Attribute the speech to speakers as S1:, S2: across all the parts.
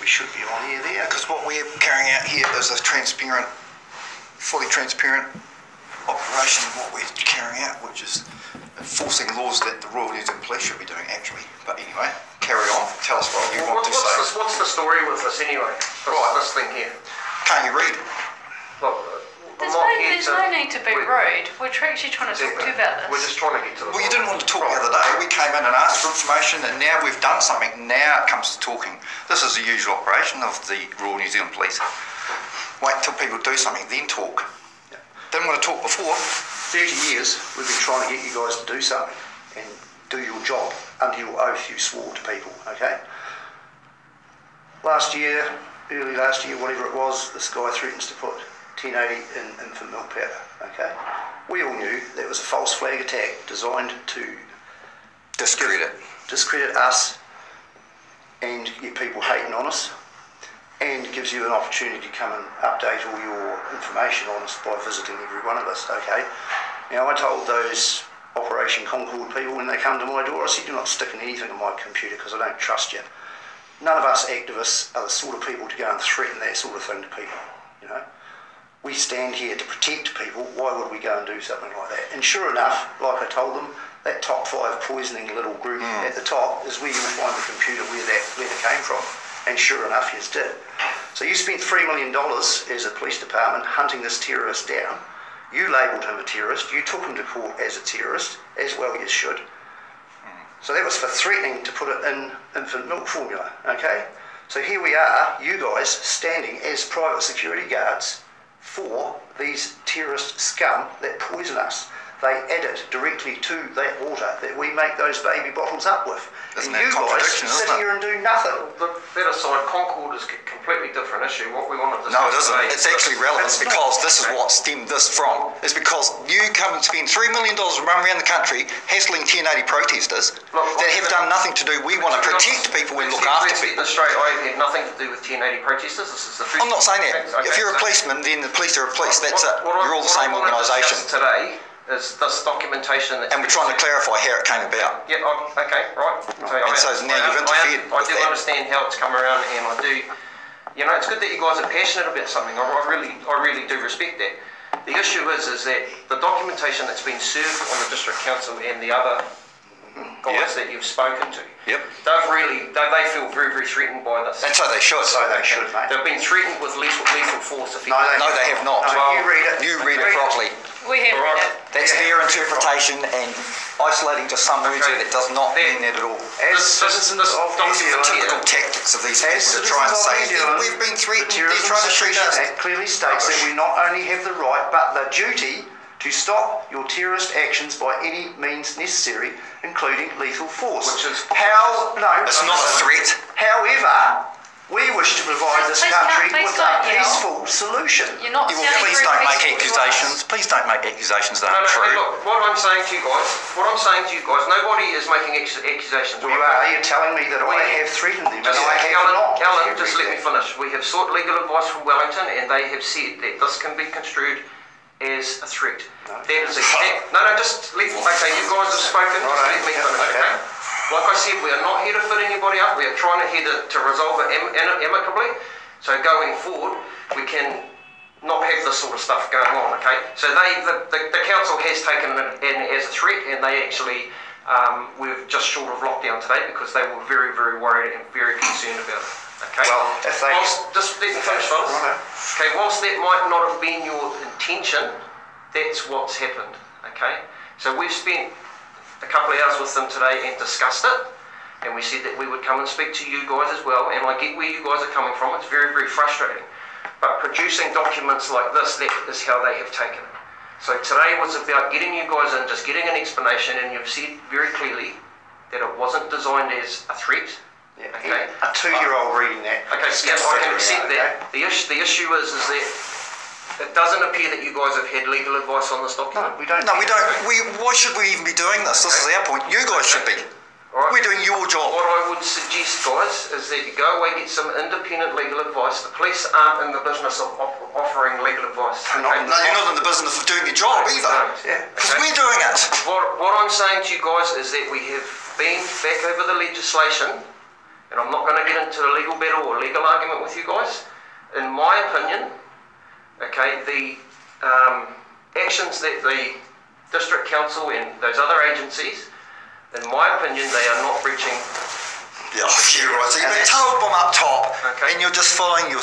S1: we should be on air there.
S2: Because what we're carrying out here is a transparent, fully transparent operation of what we're carrying out, which is enforcing laws that the Royal New Zealand Police should be doing, actually. But anyway, carry on. Tell us what you want to say.
S3: What's the story with this anyway? This thing here.
S2: Can't you read?
S3: Look,
S4: there's no need to be rude. We're actually trying to talk to you about this.
S3: We're just trying to get to the
S2: Well, you didn't want to talk the other day. We came in and asked for information, and now we've done something. Now it comes to talking. This is the usual operation of the Royal New Zealand Police. Wait till people do something, then talk.
S1: Yeah.
S2: Didn't want to talk before.
S1: 30 years we've been trying to get you guys to do something and do your job under your oath you swore to people, okay? Early last year, whatever it was, this guy threatens to put 1080 in infant milk powder, okay? We all knew that was a false flag attack designed to discredit us and get people hating on us, and gives you an opportunity to come and update all your information on us by visiting every one of us, okay? Now, I told those Operation Concord people when they come to my door, I said, do not stick in anything on my computer because I don't trust you. None of us activists are the sort of people to go and threaten that sort of thing to people, you know? We stand here to protect people. Why would we go and do something like that? And sure enough, like I told them, that top 5 poisoning little group at the top is where you'll find the computer where that letter came from. And sure enough, you did. So you spent $3 million as a police department hunting this terrorist down. You labelled him a terrorist. You took him to court as a terrorist, as well you should. So that was for threatening to put it in infant milk formula, okay? So here we are, you guys, standing as private security guards for these terrorist scum that poison us. They add it directly to that water that we make those baby bottles up with.
S2: Isn't
S1: and
S2: that
S1: you guys sit here and do nothing.
S3: That aside, Concord is a completely different issue. What we want to discuss
S2: No, it isn't.
S3: today,
S2: It's actually relevant because this is what stemmed this from. It's because you come and spend $3 million and run around the country hassling 1080 protesters that have done nothing to do. We want to protect people and look after people.
S3: Let's get this straight. I had nothing to do with 1080 protesters. This is the first.
S2: I'm not saying that.
S3: Okay,
S2: if you're a policeman, then the police are a police. That's it. You're all the same organisation.
S3: Today is this documentation that's...
S2: And we're trying to clarify how it came about.
S3: Yeah, okay, right.
S2: So now you've interfered
S3: I do understand how it's come around, and I do... You know, it's good that you guys are passionate about something. I really do respect that. The issue is that the documentation that's been served on the District Council and the other guys that you've spoken to,
S2: they
S3: feel very, very threatened by this.
S2: And so they should.
S1: So they should, mate.
S3: They've been threatened with lethal force.
S2: No, they have not.
S1: No, you read it.
S2: You read it properly.
S4: We have read it.
S2: That's their interpretation, and isolating to some words that does not mean that at all.
S1: As citizens of New Zealand,
S2: Typical tactics of these people to try and say, we've been threatened, they're trying to shoot us.
S1: That clearly states that we not only have the right, but the duty to stop your terrorist actions by any means necessary, including lethal force.
S3: Which is...
S2: It's not a threat.
S1: However, we wish to provide this country with a peaceful solution.
S4: You're not
S2: Please don't make accusations. Please don't make accusations that aren't true.
S3: Look, what I'm saying to you guys, nobody is making accusations.
S1: Well, you're telling me that I have threatened them, and I have not.
S3: Alan, just let me finish. We have sought legal advice from Wellington, and they have said that this can be construed as a threat.
S1: No.
S3: That is just let me. Okay, you guys have spoken. Just let me finish. Okay. Like I said, we are not here to fit anybody up. We are trying to resolve it amicably. So going forward, we can not have this sort of stuff going on. Okay. So the council has taken it as a threat, and they actually we're just short of lockdown today because they were very, very worried and very concerned about it. Okay.
S1: Well, if they
S3: just let me finish, fellas. Okay. Whilst that might not have been your intention, that's what's happened. Okay. So we've spent a couple of hours with them today and discussed it, and we said that we would come and speak to you guys as well, and I get where you guys are coming from. It's very, very frustrating, but producing documents like this, that is how they have taken it. So today was about getting you guys in, just getting an explanation, and you've said very clearly that it wasn't designed as a threat.
S1: Yeah, okay. A 2-year-old reading that.
S3: Okay, yeah, I can accept that. The issue is that it doesn't appear that you guys have had legal advice on this document.
S1: No, we don't.
S2: Why should we even be doing this? This is our point. You guys should be.
S3: Right.
S2: We're doing your job.
S3: What I would suggest, guys, is that you go away, get some independent legal advice. The police aren't in the business of offering legal advice.
S2: Okay? No, you're not in the business of doing your job either. Because we're doing it.
S3: What I'm saying to you guys is that we have been back over the legislation, and I'm not going to get into a legal battle or legal argument with you guys. In my opinion, okay, the actions that the District Council and those other agencies, in my opinion, they are not breaching.
S2: Yeah, you're right. So you've been told from up top, and you're just following your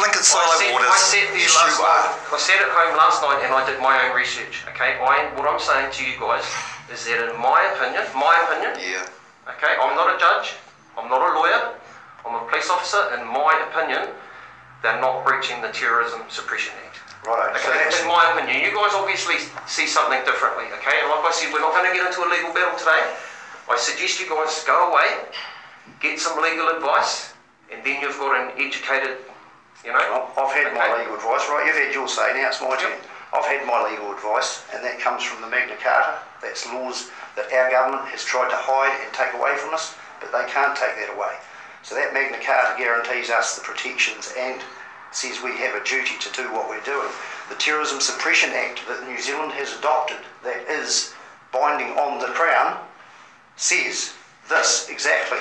S2: blinking silo orders.
S3: I said there last night. I sat at home last night and I did my own research. Okay, what I'm saying to you guys is that in my opinion,
S2: yeah.
S3: Okay, I'm not a judge, I'm not a lawyer, I'm a police officer. In my opinion, they're not breaching the Terrorism Suppression Act.
S1: Right.
S3: Okay, in my opinion. You guys obviously see something differently. Okay, and like I said, we're not going to get into a legal battle today. I suggest you guys go away, get some legal advice, and then you've got an educated, you know.
S1: I've had my legal advice, right? You've had your say, now it's my turn. I've had my legal advice, and that comes from the Magna Carta. That's laws that our government has tried to hide and take away from us, but they can't take that away. So that Magna Carta guarantees us the protections and says we have a duty to do what we're doing. The Terrorism Suppression Act that New Zealand has adopted, that is binding on the Crown, says this exactly.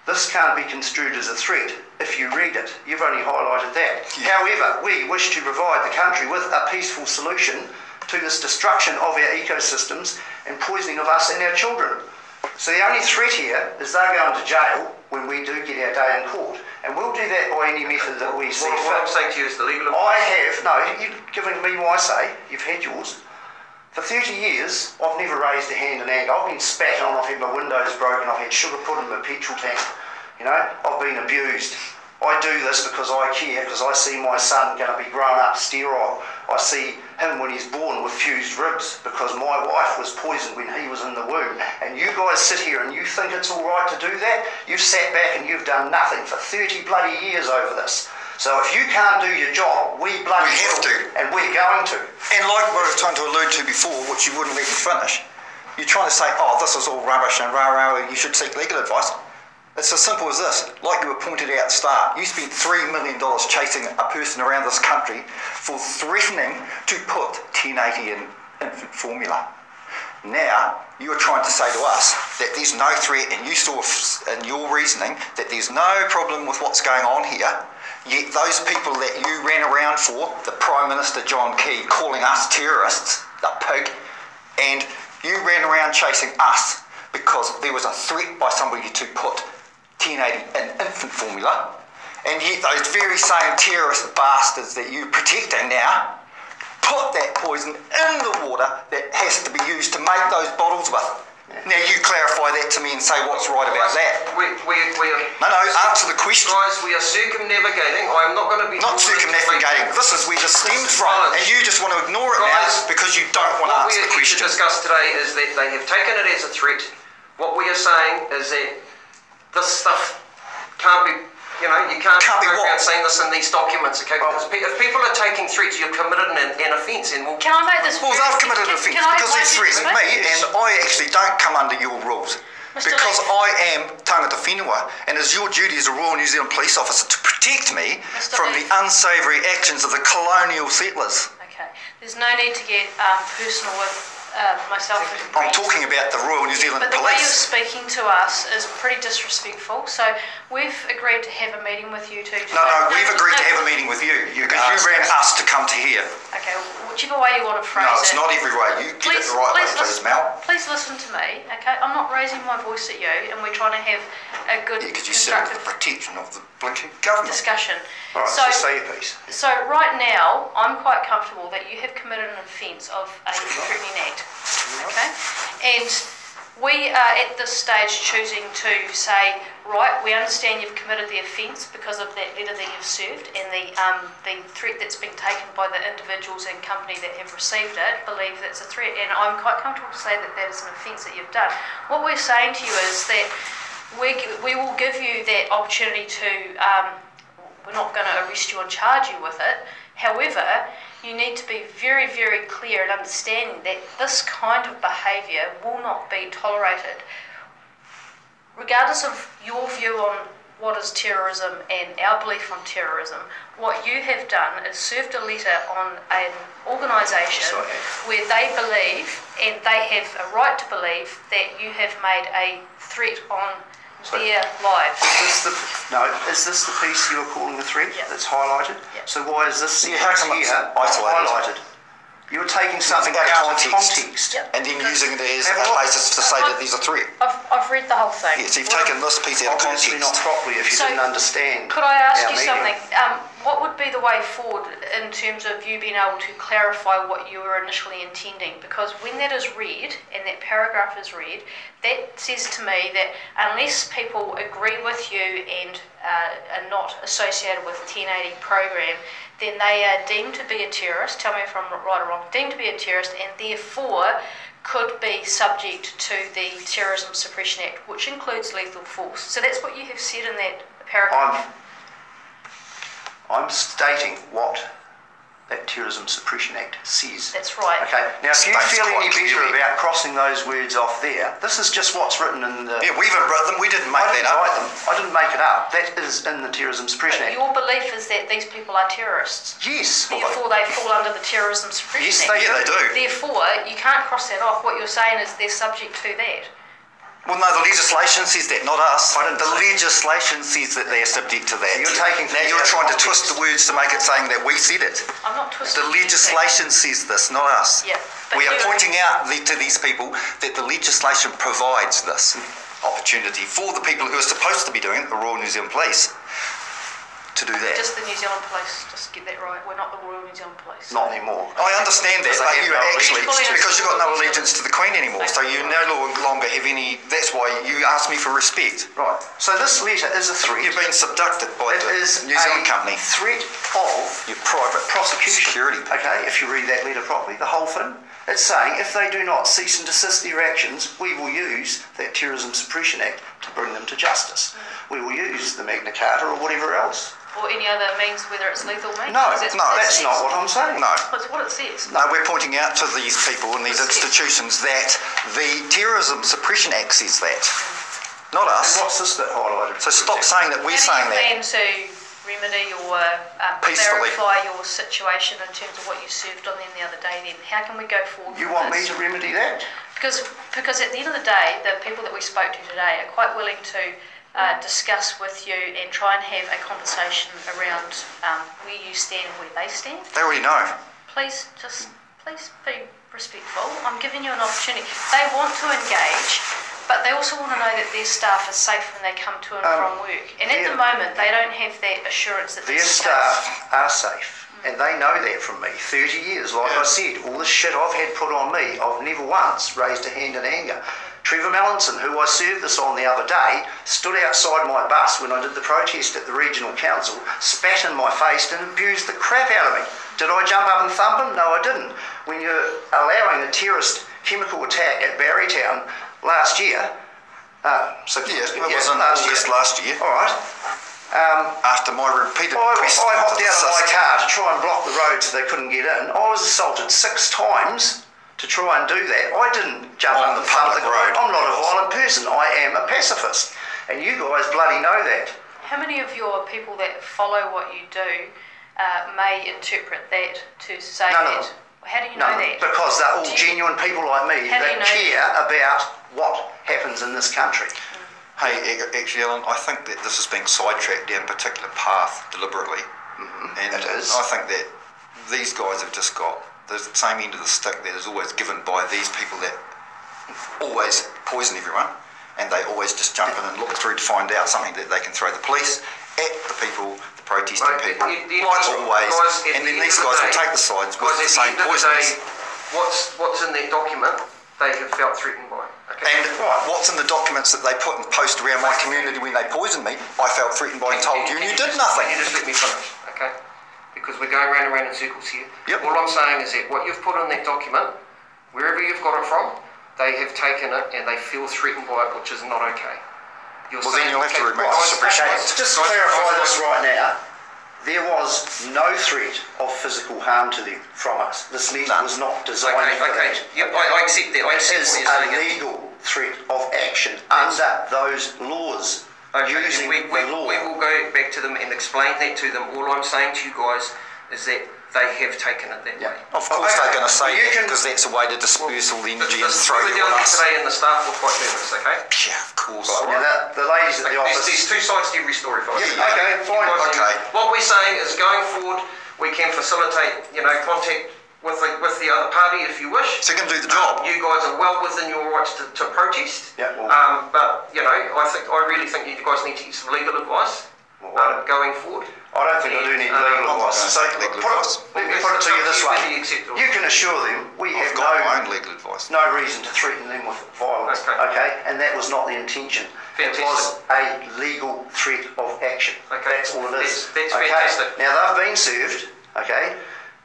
S1: This can't be construed as a threat if you read it. You've only highlighted that. Yeah. However, we wish to provide the country with a peaceful solution to this destruction of our ecosystems and poisoning of us and our children. So the only threat here is they're going to jail when we do get our day in court. And we'll do that by any method that we see fit.
S3: What I'm saying to you is the legal
S1: advice. You're giving me my say, you've had yours. For 30 years, I've never raised a hand in anger. I've been spat on, I've had my windows broken, I've had sugar put in my petrol tank. You know, I've been abused. I do this because I care, because I see my son going to be grown up sterile. I see him when he's born with fused ribs because my wife was poisoned when he was in the womb. And you guys sit here and you think it's all right to do that? You've sat back and you've done nothing for 30 bloody years over this. So if you can't do your job, we have to. And we're going to.
S2: And like what I was trying to allude to before, which you wouldn't let me finish, you're trying to say, oh, this is all rubbish and you should seek legal advice. It's as simple as this. Like you were pointed out at the start, you spent $3 million chasing a person around this country for threatening to put 1080 in infant formula. Now, you're trying to say to us that there's no threat, and you saw in your reasoning that there's no problem with what's going on here, yet those people that you ran around for, the Prime Minister John Key calling us terrorists, the pig, and you ran around chasing us because there was a threat by somebody to put 1080 in infant formula, and yet those very same terrorist bastards that you're protecting now put that poison in the water that has to be used to make those bottles with. Now you clarify that to me and say what's right about that. No, answer the question.
S3: Guys, we are circumnavigating. I'm not going to be...
S2: Not circumnavigating. This is where this stems from, and you just want to ignore it now because you don't want to answer the question.
S3: What we discussed today is that they have taken it as a threat. What we are saying is that this stuff can't be, you know, you can't go around saying this in these documents, okay? Because if people are taking threats, you've committed an offence. And
S4: can I make this?
S2: Well, they've committed an offence because they've threatened me, and I actually don't come under your rules. Because I am tangata whenua, and it's your duty as a Royal New Zealand police officer to protect me from the unsavoury actions of the colonial settlers.
S4: Okay, there's no need to get personal with myself.
S2: I'm talking about the Royal New Zealand
S4: Police. But the way
S2: Police.
S4: you're speaking to us is pretty disrespectful. So we've agreed to have a meeting with you two.
S2: No, we've agreed to have a meeting with you because you ran us to come to here.
S4: Okay, whichever way you want to phrase it.
S2: No, it's not every way. You get it the right way, please, Mel.
S4: Please listen to me, okay? I'm not raising my voice at you, and we're trying to have a good,
S2: because you said the protection of the blinking government.
S4: Discussion.
S1: Right, so say your piece.
S4: So right now, I'm quite comfortable that you have committed an offence of a threatening act, okay? And we are at this stage choosing to say, right, we understand you've committed the offence because of that letter that you've served and the threat that's been taken by the individuals and company that have received it, believe that's a threat, and I'm quite comfortable to say that that is an offence that you've done. What we're saying to you is that we will give you that opportunity to, we're not going to arrest you and charge you with it. However, you need to be very, very clear in understanding that this kind of behaviour will not be tolerated. Regardless of your view on what is terrorism and our belief on terrorism, what you have done is served a letter on an organisation where they believe, and they have a right to believe, that you have made a threat on their lives.
S1: Is this the piece you are calling a threat
S4: Yeah.
S1: that's highlighted?
S4: Yeah.
S1: So why is this
S2: Yeah, how come it's
S1: here
S2: isolated?
S1: highlighted? You're taking something
S2: Out
S1: out
S2: of
S1: of
S2: context.
S1: context.
S4: Yep.
S2: And then using it as
S1: Have
S2: a
S1: a look.
S2: basis to say that there's a threat.
S4: I've read the whole thing.
S2: Yes, you've taken this piece out of
S1: Obviously not
S2: context.
S1: properly if you
S4: So,
S1: didn't understand.
S4: Could I ask
S1: our
S4: you
S1: meeting.
S4: something? What would be the way forward in terms of you being able to clarify what you were initially intending? Because when that is read, and that paragraph is read, that says to me that unless people agree with you and are not associated with 1080 program, then they are deemed to be a terrorist, tell me if I'm right or wrong, deemed to be a terrorist, and therefore could be subject to the Terrorism Suppression Act, which includes lethal force. So that's what you have said in that paragraph.
S1: I'm stating what that Terrorism Suppression Act says.
S4: That's right.
S1: Okay, now if you
S2: States
S1: feel any
S2: quite
S1: better
S2: clearly.
S1: about crossing those words off there, this is just what's written in the...
S2: Yeah, we haven't wrote them, we didn't make
S1: I
S2: that
S1: didn't
S2: up.
S1: write them. I didn't make it up. That is in the Terrorism Suppression
S4: But
S1: Act.
S4: your belief is that these people are terrorists.
S1: Yes.
S4: Therefore, they fall under the Terrorism Suppression
S1: Yes,
S4: Act.
S2: Yeah, they do.
S4: Therefore, you can't cross that off. What you're saying is they're subject to that.
S2: Well, no, the legislation says that, not us.
S1: I didn't
S2: The
S1: say-
S2: legislation says that they're subject to that.
S1: You're taking
S2: now
S1: things
S2: you're
S1: out of
S2: trying to
S1: context.
S2: twist the words to make it saying that we said it.
S4: I'm not twisting
S2: The
S4: anything.
S2: legislation says this, not us.
S4: Yeah, but
S2: We are
S4: you-
S2: pointing out to these people that the legislation provides this opportunity for the people who are supposed to be doing it, the Royal New Zealand Police, to do that.
S4: Just the New Zealand Police, just get that right. We're not the Royal New Zealand Police.
S1: Not anymore.
S2: I understand that,
S1: Because they
S2: but
S1: have
S2: you
S1: no
S2: actually,
S4: allegiance.
S2: because you've got no allegiance to the Queen anymore, so you no longer have any, that's why you asked me for respect.
S1: Right. So this letter is a threat.
S2: You've been subducted by
S1: It
S2: the
S1: is
S2: New Zealand
S1: a
S2: company.
S1: threat of
S2: Your private
S1: prosecution.
S2: security.
S1: Okay, if you read that letter properly, the whole thing, it's saying if they do not cease and desist their actions, we will use that Terrorism Suppression Act to bring them to justice. We will use the Magna Carta or whatever else.
S4: Or any other means, whether it's lethal means.
S1: No,
S4: Because
S1: that's not what I'm saying.
S2: No.
S4: That's what it says.
S2: No, we're pointing out to these people and these institutions that the Terrorism Suppression Act says that, not
S1: And
S2: us.
S1: what's this bit highlighted?
S2: So stop saying that we're saying
S4: How do you
S2: that.
S4: plan to remedy or
S2: Peacefully.
S4: clarify your situation in terms of what you served on them the other day then? How can we go forward
S1: You
S4: with
S1: want me
S4: this?
S1: to remedy that?
S4: Because at the end of the day, the people that we spoke to today are quite willing to discuss with you and try and have a conversation around where you stand, where they stand.
S2: They already know.
S4: Please be respectful. I'm giving you an opportunity. They want to engage, but they also want to know that their staff is safe when they come to and from work. And at the moment, they don't have that assurance that
S1: Their
S4: this is the
S1: staff
S4: case.
S1: are safe, and they know that from me. 30 years, like I said, all the shit I've had put on me, I've never once raised a hand in anger. Trevor Mallinson, who I served this on the other day, stood outside my bus when I did the protest at the regional council, spat in my face and abused the crap out of me. Did I jump up and thump him? No, I didn't. When you're allowing a terrorist chemical attack at Barrytown last year,
S2: Yes, it was in August last year.
S1: All right.
S2: After my repeated
S1: I
S2: request
S1: hopped
S2: to
S1: out of my
S2: assist.
S1: car to try and block the road so they couldn't get in. I was assaulted 6 times to try and do that. I didn't jump
S2: On
S1: on
S2: the
S1: the front of
S2: public
S1: the road.
S2: road.
S1: I'm not a violent person. I am a pacifist. And you guys bloody know that.
S4: How many of your people that follow what you do may interpret that to say
S1: None of
S4: that?
S1: them.
S4: How do you
S1: No,
S4: know that?
S1: because they're all
S4: Do you-
S1: genuine people like me
S4: How do
S1: that
S4: you know
S1: care about what happens in this country.
S2: Hey, actually, Alan, I think that this is being sidetracked down a particular path deliberately. And
S1: It is.
S2: I think that these guys have just got the same end of the stick that is always given by these people that always poison everyone, and they always just jump in and look through to find out something that they can throw the police at the people, the protesting
S3: Right,
S2: people,
S3: the
S2: like
S3: end-
S2: always.
S3: guys, at
S2: And
S3: the
S2: then
S3: end
S2: these
S3: of the
S2: guys will
S3: day-
S2: take the sides with
S3: Guys,
S2: the
S3: at the
S2: same
S3: end of the
S2: poisoners.
S3: day, what's in that document, they have felt threatened by. Okay?
S2: And what's in the documents that they put and post around my community when they poisoned me, I felt threatened by and told you, and you did nothing.
S3: You just let me finish, okay? Because we're going round and round in circles here.
S2: Yep.
S3: All I'm saying is that what you've put in that document, wherever you've got it from, they have taken it and they feel threatened by it, which is not okay. You're
S2: Well, then
S3: saying-
S2: you'll have to
S3: okay,
S2: remove
S3: guys,
S2: suppression.
S3: guys,
S1: Just to
S3: guys,
S1: clarify
S3: guys,
S1: this right now, there was no threat of physical harm to them from us. This letter
S2: None.
S1: was not designed
S3: Okay,
S1: for
S3: okay.
S1: that.
S3: Yep, I accept that. I
S1: It
S3: accept
S1: is
S3: what you're
S1: a
S3: saying.
S1: legal threat of action under those laws.
S3: Okay,
S1: Using
S3: we
S1: the law.
S3: will go back to them and explain that to them. All I'm saying to you guys, is that they have taken it that way.
S2: Of course they're going to say
S1: you
S2: that
S1: can-
S2: because that's a way to disperse all the energy and throw
S3: we were
S2: you
S3: down
S2: on
S3: there
S2: us.
S3: today and the staff were quite nervous, okay?
S2: Yeah, of course.
S1: Now, the ladies at the office...
S3: There's two sides to every story, folks.
S2: Yeah,
S1: okay, fine.
S2: Okay.
S3: What we're saying is going forward, we can facilitate, contact with the other party if you wish.
S2: So you can do the job.
S3: You guys are well within your rights to protest.
S1: Yeah, well-
S3: but I really think you guys need to get some legal advice going forward.
S1: I don't think I do need legal advice. So,
S2: legal advice.
S1: let me put it to you this way.
S3: Really acceptable.
S1: You can assure them we
S2: I've
S1: have
S2: got my own legal advice.
S1: no reason to threaten them with violence, okay? And that was not the intention.
S3: Fantastic.
S1: It was a legal threat of action.
S3: Okay.
S1: That's all it is.
S3: That's
S1: okay?
S3: fantastic.
S1: Now, they've been served, okay?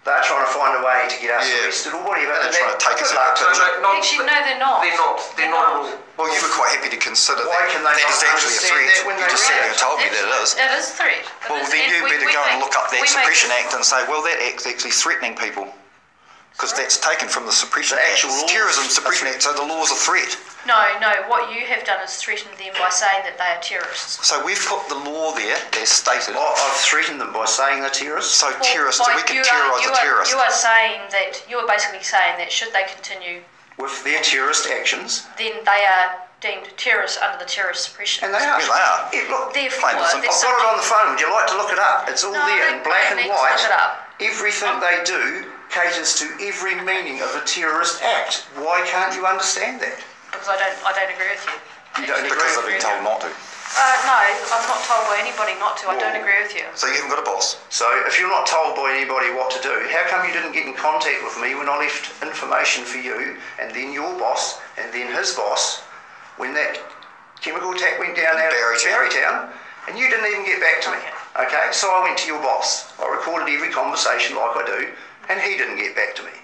S1: They're trying to find a way to get us arrested or whatever.
S2: They're trying to take us
S1: good luck
S2: out.
S1: to them.
S4: Actually, no, they're not.
S3: They're not at all.
S2: Well, you were quite happy to consider
S1: Why
S2: that.
S1: can they
S2: That
S1: not
S2: is actually a
S1: understand
S2: threat.
S1: that when
S2: You
S1: they
S2: just said
S1: read
S2: you
S1: it?
S2: told me that it is.
S4: It is a threat.
S2: Well, then you better go and look up that Suppression Act and say, well, that act's actually threatening people. Because that's taken from the Suppression
S1: The
S2: Act.
S1: actual laws
S2: Terrorism
S1: are
S2: Suppression Act, so the law's a threat.
S4: No, what you have done is threatened them by saying that they are terrorists.
S2: So we've put the law there as stated.
S1: I've threatened them by saying they're terrorists.
S2: So
S4: Well,
S2: terrorists, we can terrorise a terrorist.
S4: You are basically saying that should they continue,
S1: With their terrorist actions,
S4: then they are deemed terrorists under the Terrorist Suppression
S1: and they
S4: Act.
S1: are.
S2: Yeah, they are.
S1: Look,
S4: Therefore,
S2: Plain and simple.
S1: I've got it on the phone. Would you like to look it up? It's all
S4: No,
S1: there
S4: I
S1: in black
S4: don't
S1: and
S4: need to
S1: white.
S4: look it up.
S1: Everything they do caters to every meaning of a terrorist act. Why can't you understand that?
S4: Because I don't agree with you.
S1: You don't agree
S2: Because
S1: with
S2: they've been
S1: me?
S2: told not to.
S4: No, I'm not told by anybody not to. I don't agree with you.
S2: So you haven't got a boss.
S1: So if you're not told by anybody what to do, how come you didn't get in contact with me when I left information for you and then your boss and then his boss when that chemical attack went down there at Barrytown and you didn't even get back to me? Okay, so I went to your boss. I recorded every conversation like I do and he didn't get back to me.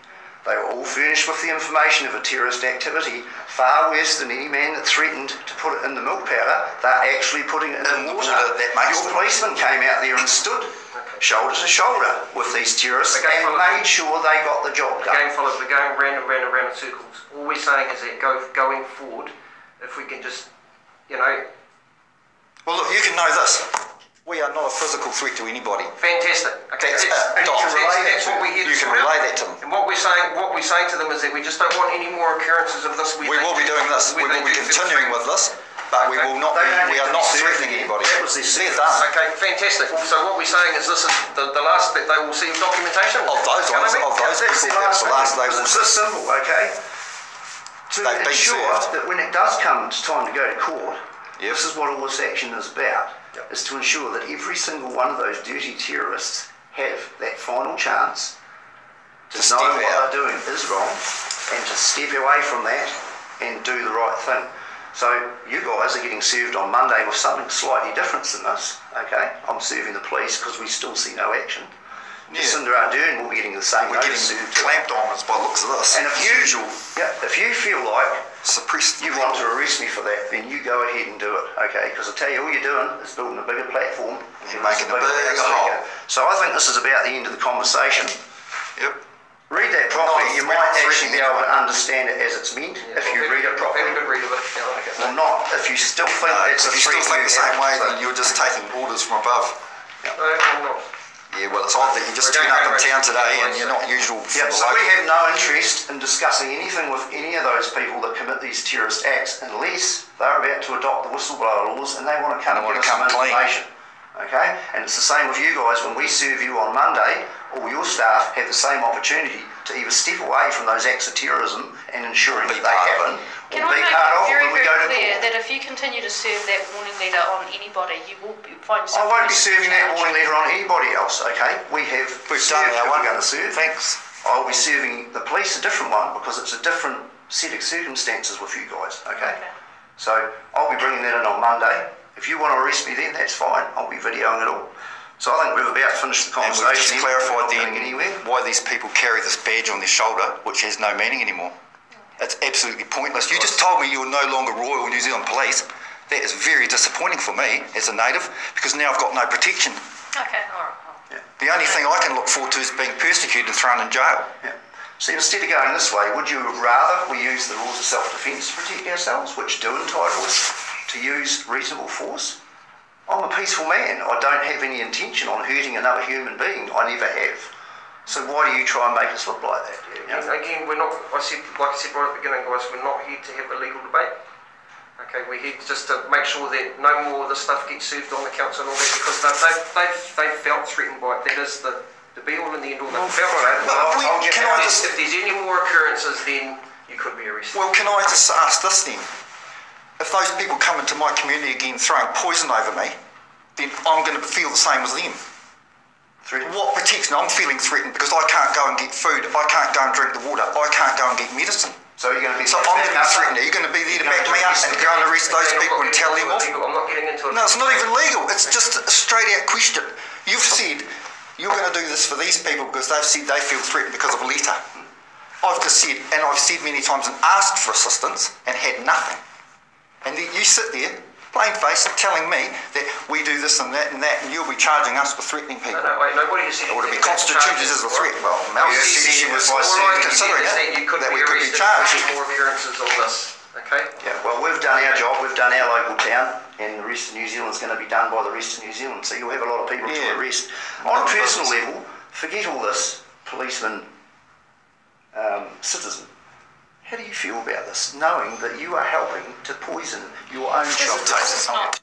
S1: They were all furnished with the information of a terrorist activity, far worse than any man that threatened to put it in the milk powder. They're actually putting it in the water.
S2: That makes
S1: Your
S2: them.
S1: policeman came out there and stood shoulder to shoulder with these terrorists
S3: Okay,
S1: and
S3: follow
S1: made sure they got the job
S3: The
S1: done.
S3: game follows, we're going round and round and round in circles. All we're saying is that going forward, if we can just,
S2: Well, look, you can know this. We are not a physical threat to anybody.
S3: fantastic. Okay,
S2: That's it.
S3: that's what we're here to
S2: You can
S3: sort out.
S2: relay that to them.
S3: And what we're saying to them is that we just don't want any more occurrences of this.
S2: We will be doing this. We will be continuing with this, but we will not.
S1: They don't
S2: We
S1: have
S2: are
S1: to
S2: not
S1: be served
S2: threatening
S1: again.
S2: anybody.
S1: That was their
S2: They're
S1: sentence.
S2: done.
S3: Okay, fantastic. So what we're saying is this is the last that they will see of documentation.
S2: Of those ones, of those
S1: That's
S2: people, that's the last they will
S1: It's
S2: see.
S1: this simple, okay? To
S2: They've been
S1: ensure
S2: served.
S1: that when it does come time to go to court,
S2: Yep.
S1: this is what all this action is about, is to ensure that every single one of those dirty terrorists have that final chance to
S2: To
S1: know
S2: step
S1: what
S2: out.
S1: they're doing is wrong and to step away from that and do the right thing. So you guys are getting served on Monday with something slightly different than this, okay? I'm serving the police because we still see no action.
S2: Yeah.
S1: Cinder Ardern will be getting the same
S2: We're getting
S1: notice served.
S2: clamped on as by the looks of this.
S1: And if
S2: As
S1: you,
S2: usual,
S1: if you feel like
S2: suppressed.
S1: you want to arrest me for that, then you go ahead and do it, okay? Because I tell you, all you're doing is building a bigger platform.
S2: You're
S1: and
S2: making
S1: it's
S2: a bigger
S1: bigger
S2: hole.
S1: So I think this is about the end of the conversation.
S2: Yep.
S1: Read that properly. You
S2: We're
S1: might
S2: not
S1: actually be able to
S2: threatening
S1: understand it as it's meant if you read it properly.
S3: Have a good read of it. Yeah, okay.
S1: Or not, if you still think it's a
S2: If you still
S1: threat
S2: think the
S1: you
S2: same
S1: have.
S2: way,
S1: So-
S2: then you're just taking orders from above.
S3: No, I'm not.
S2: Yeah, well, it's odd that you just turn up in town today and you're not usual.
S1: Yeah, so we have no interest in discussing anything with any of those people that commit these terrorist acts unless they're about to adopt the whistleblower laws and they want to come
S2: They
S1: and
S2: want
S1: give
S2: to
S1: us some
S2: come clean.
S1: information. Okay? And it's the same with you guys. When we serve you on Monday, all your staff have the same opportunity to either step away from those acts of terrorism and ensuring
S2: Be
S1: that they
S2: part of it.
S1: happen,
S4: Can
S1: or
S4: I
S1: be
S4: make
S1: part
S4: it
S1: of it
S4: very,
S1: when we
S4: very
S1: go to
S4: clear
S1: court.
S4: that if you continue to serve that warning letter on anybody, you will find
S1: I
S4: yourself...
S1: won't be serving that warning letter on anybody else, okay? We've
S2: We've
S1: served
S2: done our
S1: who
S2: one.
S1: we're going to serve.
S2: Thanks.
S1: I'll be serving the police a different one because it's a different set of circumstances with you guys, okay? So I'll be bringing that in on Monday. If you want to arrest me then, that's fine. I'll be videoing it all. So I think we've about finished the
S2: And
S1: conversation.
S2: we've just
S1: here.
S2: clarified
S1: We're not
S2: then
S1: going anywhere.
S2: why these people carry this badge on their shoulder, which has no meaning anymore. It's absolutely pointless. You just told me you were no longer Royal New Zealand Police. That is very disappointing for me as a native because now I've got no protection.
S4: Okay, all right.
S2: The only thing I can look forward to is being persecuted and thrown in jail.
S1: Yeah. So instead of going this way, would you rather we use the rules of self-defence to protect ourselves, which do entitle us to use reasonable force? I'm a peaceful man. I don't have any intention on hurting another human being. I never have. So why do you try and make us look like that? You know?
S3: Again, we're not, like I said right at the beginning, guys, we're not here to have a legal debate. Okay, we're here just to make sure that no more of the stuff gets served on the council and all that, because they felt threatened by it. That is the be all and the end all. They felt threatened. If there's any more occurrences, then you could be arrested.
S2: Well, can I just ask this then? If those people come into my community again throwing poison over me, then I'm going to feel the same as them. What protection? I'm feeling threatened because I can't go and get food, I can't go and drink the water, I can't go and get medicine.
S1: So you're going to be
S2: I'm going to be threatened. Are you going to be there to back me up and go and arrest those people and tell them off?
S3: I'm not getting into it.
S2: No, it's not even legal. It's just a straight out question. You've said you're going to do this for these people because they've said they feel threatened because of a letter. I've just said, and I've said many times and asked for assistance and had nothing. And then you sit there, plain face, telling me that we do this and that, and you'll be charging us with threatening people.
S3: No, wait, nobody has said
S2: it would be constituted as a threat. Well, Mel said she was considering it, that we could be charged.
S3: More appearances on this, okay?
S1: Yeah, well, we've done our job, we've done our local town, and the rest of New Zealand's going to be done by the rest of New Zealand, so you'll have a lot of people to arrest. On a personal level, forget all this policeman, citizen. How do you feel about this, knowing that you are helping to poison your own child?